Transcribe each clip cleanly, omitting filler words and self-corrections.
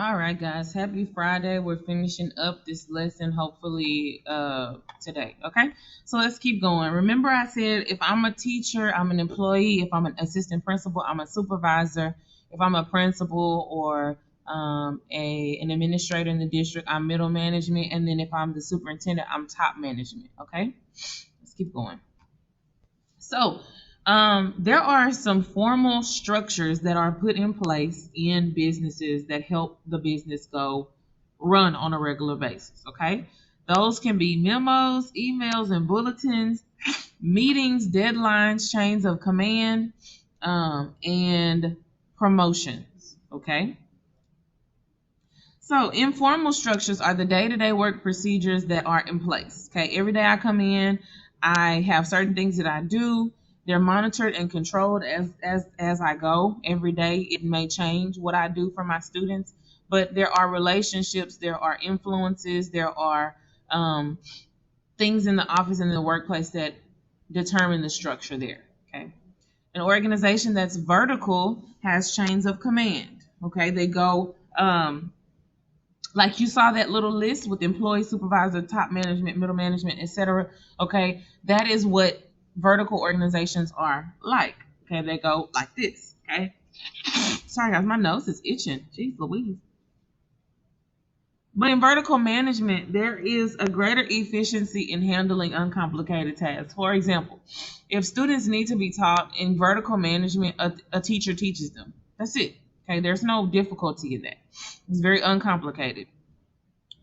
All right, guys. Happy Friday. We're finishing up this lesson hopefully today. Okay. So let's keep going. Remember I said if I'm a teacher, I'm an employee. If I'm an assistant principal, I'm a supervisor. If I'm a principal or an administrator in the district, I'm middle management. And then if I'm the superintendent, I'm top management. Okay. Let's keep going. So, there are some formal structures that are put in place in businesses that help the business go run on a regular basis. Okay. Those can be memos, emails, and bulletins, meetings, deadlines, chains of command, and promotions. Okay. So, informal structures are the day to day work procedures that are in place. Okay, every day I come in, I have certain things that I do. They're monitored and controlled as I go. Every day it may change what I do for my students, but there are relationships, there are influences, there are things in the office and in the workplace that determine the structure there. Okay, an organization that's vertical has chains of command. Okay, they go. Like you saw that little list with employee, supervisor, top management, middle management, etc. Okay, that is what vertical organizations are like. Okay, they go like this. Okay, sorry guys, my nose is itching. Jeez Louise. But in vertical management, there is a greater efficiency in handling uncomplicated tasks. For example, if students need to be taught in vertical management, a teacher teaches them. That's it. Okay, there's no difficulty in that. It's very uncomplicated.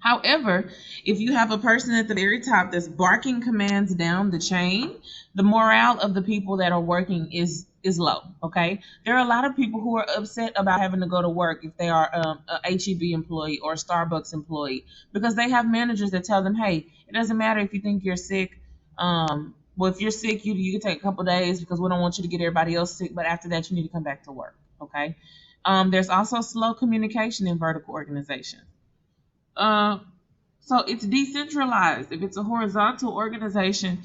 However, if you have a person at the very top that's barking commands down the chain, the morale of the people that are working is low. Okay, there are a lot of people who are upset about having to go to work if they are a HEB employee or a Starbucks employee because they have managers that tell them, "Hey, it doesn't matter if you think you're sick. Well, if you're sick, you can take a couple days because we don't want you to get everybody else sick. But after that, you need to come back to work." Okay. There's also slow communication in vertical organizations. Uh, so it's decentralized. If it's a horizontal organization,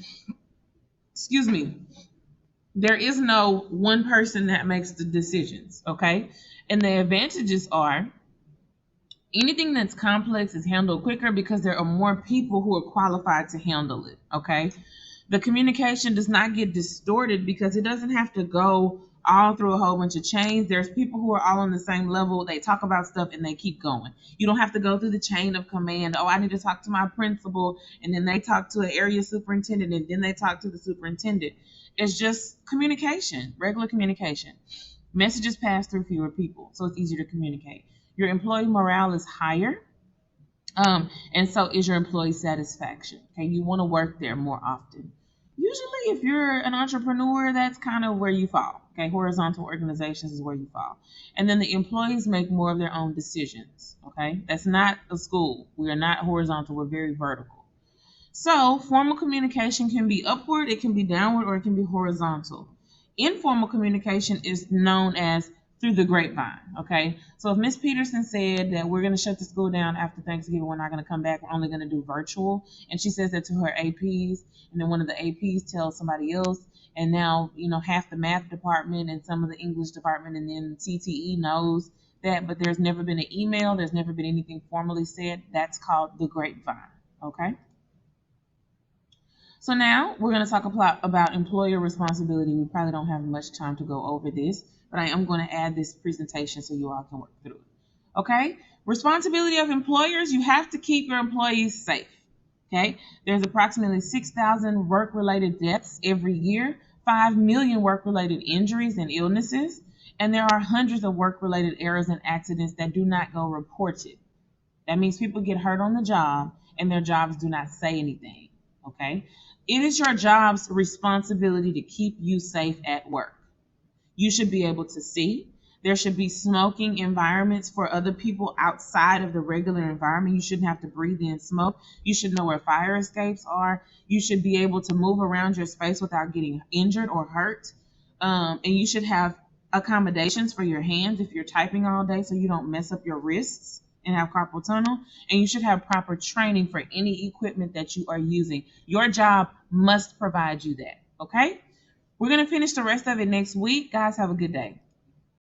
excuse me, there is no one person that makes the decisions, okay? And the advantages are anything that's complex is handled quicker because there are more people who are qualified to handle it, okay? The communication does not get distorted because it doesn't have to go all through a whole bunch of chains. There's people who are all on the same level. They talk about stuff and they keep going. You don't have to go through the chain of command. Oh, I need to talk to my principal, and then they talk to an area superintendent, and then they talk to the superintendent. It's just communication, regular communication. Messages pass through fewer people, so it's easier to communicate. Your employee morale is higher, and so is your employee satisfaction. Okay, you want to work there more often. Usually, if you're an entrepreneur, that's kind of where you fall. Okay, horizontal organizations is where you fall. And then the employees make more of their own decisions. Okay, that's not a school. We are not horizontal, we're very vertical. So, formal communication can be upward, it can be downward, or it can be horizontal. Informal communication is known as through the grapevine. Okay, so if Miss Peterson said that we're going to shut the school down after Thanksgiving, we're not going to come back, we're only going to do virtual, and she says that to her APs, and then one of the APs tells somebody else, and now half the math department and some of the English department, and then CTE knows that, but there's never been an email, there's never been anything formally said. That's called the grapevine. Okay. So now we're going to talk about employer responsibility. We probably don't have much time to go over this, but I am going to add this presentation so you all can work through it. Okay? Responsibility of employers, you have to keep your employees safe. Okay? There's approximately 6,000 work-related deaths every year, 5 million work-related injuries and illnesses, and there are hundreds of work-related errors and accidents that do not go reported. That means people get hurt on the job and their jobs do not say anything. Okay? It is your job's responsibility to keep you safe at work. You should be able to see. There should be smoking environments for other people outside of the regular environment. You shouldn't have to breathe in smoke. You should know where fire escapes are. You should be able to move around your space without getting injured or hurt. And you should have accommodations for your hands if you're typing all day so you don't mess up your wrists and have carpal tunnel. And you should have proper training for any equipment that you are using. Your job must provide you that. Okay? We're going to finish the rest of it next week. Guys, have a good day.